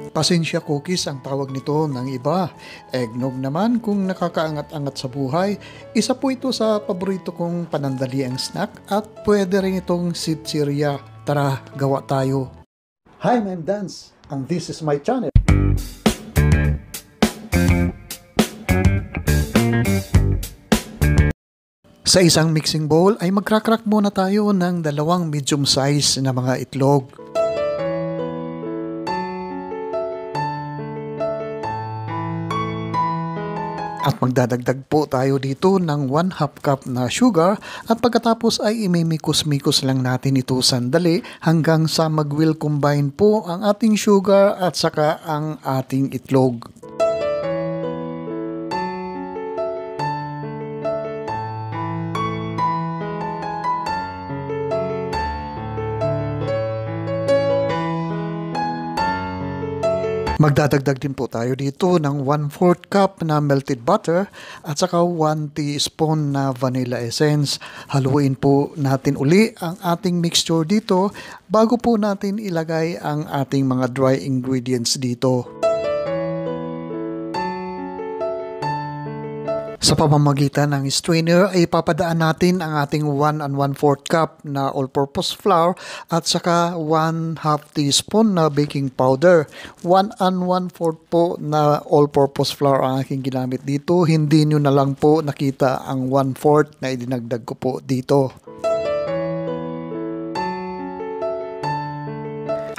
Pasensya cookies ang tawag nito ng iba. Eggnog naman kung nakakaangat-angat sa buhay. Isa po ito sa paborito kong panandaliang snack at pwede rin itong sitsirya. Tara, gawa tayo. Hi, I'm Dance and this is my channel. Sa isang mixing bowl ay magkrakrak muna tayo ng 2 medium size na mga itlog. At magdadagdag po tayo dito ng 1/2 cup na sugar at pagkatapos ay imimikos-mikos lang natin ito sandali hanggang sa mag-will combine po ang ating sugar at saka ang ating itlog. Magdadagdag din po tayo dito ng 1/4 cup na melted butter at saka 1 teaspoon na vanilla essence. Haluin po natin uli ang ating mixture dito bago po natin ilagay ang ating mga dry ingredients dito. Sa pamamagitan ng strainer ay papadaan natin ang ating 1 1/4 cup na all-purpose flour at saka 1/2 teaspoon na baking powder. 1 1/4 po na all-purpose flour ang aking ginamit dito. Hindi nyo na lang po nakita ang 1/4 na idinagdag ko po dito.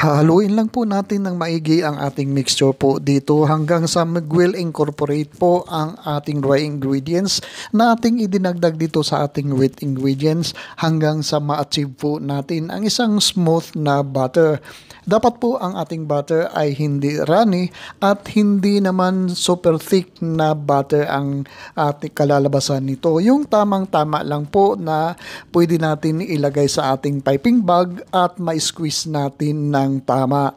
Hahaluin lang po natin ng maigi ang ating mixture po dito hanggang sa mag-will incorporate po ang ating dry ingredients na ating idinagdag dito sa ating wet ingredients hanggang sa ma-achieve po natin ang isang smooth na butter. Dapat po ang ating butter ay hindi runny at hindi naman super thick na butter ang ating kalalabasan nito. Yung tamang-tama lang po na pwede natin ilagay sa ating piping bag at ma-squeeze natin ng tama.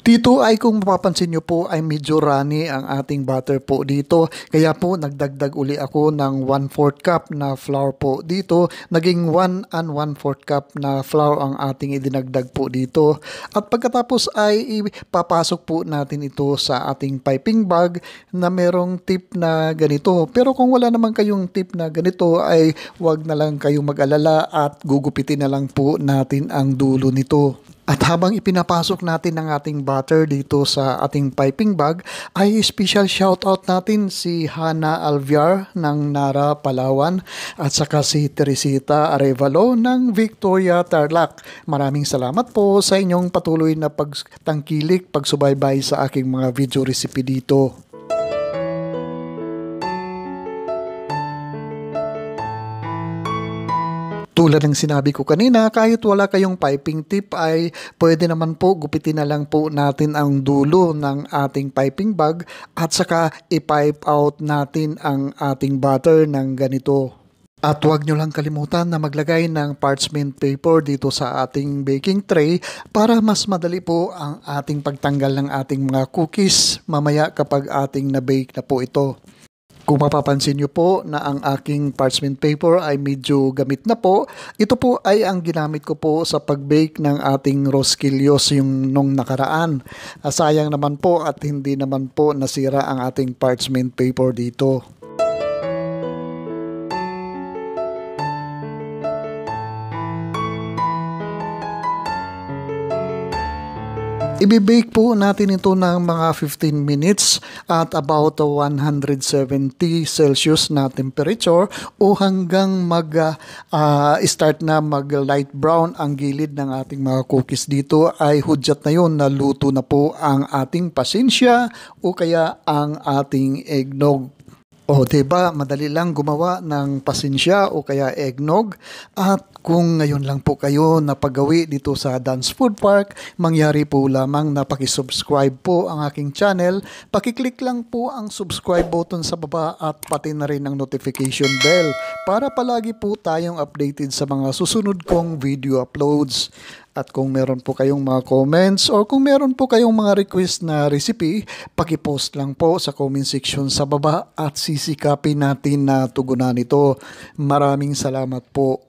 Dito ay kung mapapansin nyo po ay medyo runny ang ating butter po dito. Kaya po nagdagdag uli ako ng 1/4 cup na flour po dito. Naging 1 1/4 cup na flour ang ating idinagdag po dito. At pagkatapos ay ipapasok po natin ito sa ating piping bag na merong tip na ganito. Pero kung wala naman kayong tip na ganito ay wag na lang kayong mag-alala at gugupitin na lang po natin ang dulo nito. At habang ipinapasok natin ang ating butter dito sa ating piping bag, ay special shoutout natin si Hana Alviar ng Nara, Palawan at saka si Teresita Arevalo ng Victoria, Tarlac. Maraming salamat po sa inyong patuloy na pagtangkilik, pagsubaybay sa aking mga video recipe dito. Tulad ng sinabi ko kanina, kahit wala kayong piping tip ay pwede naman po gupitin na lang po natin ang dulo ng ating piping bag at saka i-pipe out natin ang ating butter ng ganito. At huwag nyo lang kalimutan na maglagay ng parchment paper dito sa ating baking tray para mas madali po ang ating pagtanggal ng ating mga cookies mamaya kapag ating na-bake na po ito. Kung mapapansin nyo po na ang aking parchment paper ay medyo gamit na po, ito po ay ang ginamit ko po sa pag-bake ng ating rosquillos yung nung nakaraan. Sayang naman po at hindi naman po nasira ang ating parchment paper dito. Ibibake po natin ito ng mga 15 minutes at about 170 Celsius na temperature o hanggang mag-start na mag-light brown ang gilid ng ating mga cookies dito ay hudyat na yun na luto na po ang ating pasensya o kaya ang ating eggnog. O diba, madali lang gumawa ng pasensya o kaya eggnog. At kung ngayon lang po kayo napagawi dito sa Dance Food Park, mangyari po lamang na pakisubscribe po ang aking channel. Pakiclick lang po ang subscribe button sa baba at pati na rin ang notification bell para palagi po tayong updated sa mga susunod kong video uploads. At kung meron po kayong mga comments o kung meron po kayong mga request na recipe, pakipost lang po sa comment section sa baba at sisikapin natin na tugunan ito. Maraming salamat po.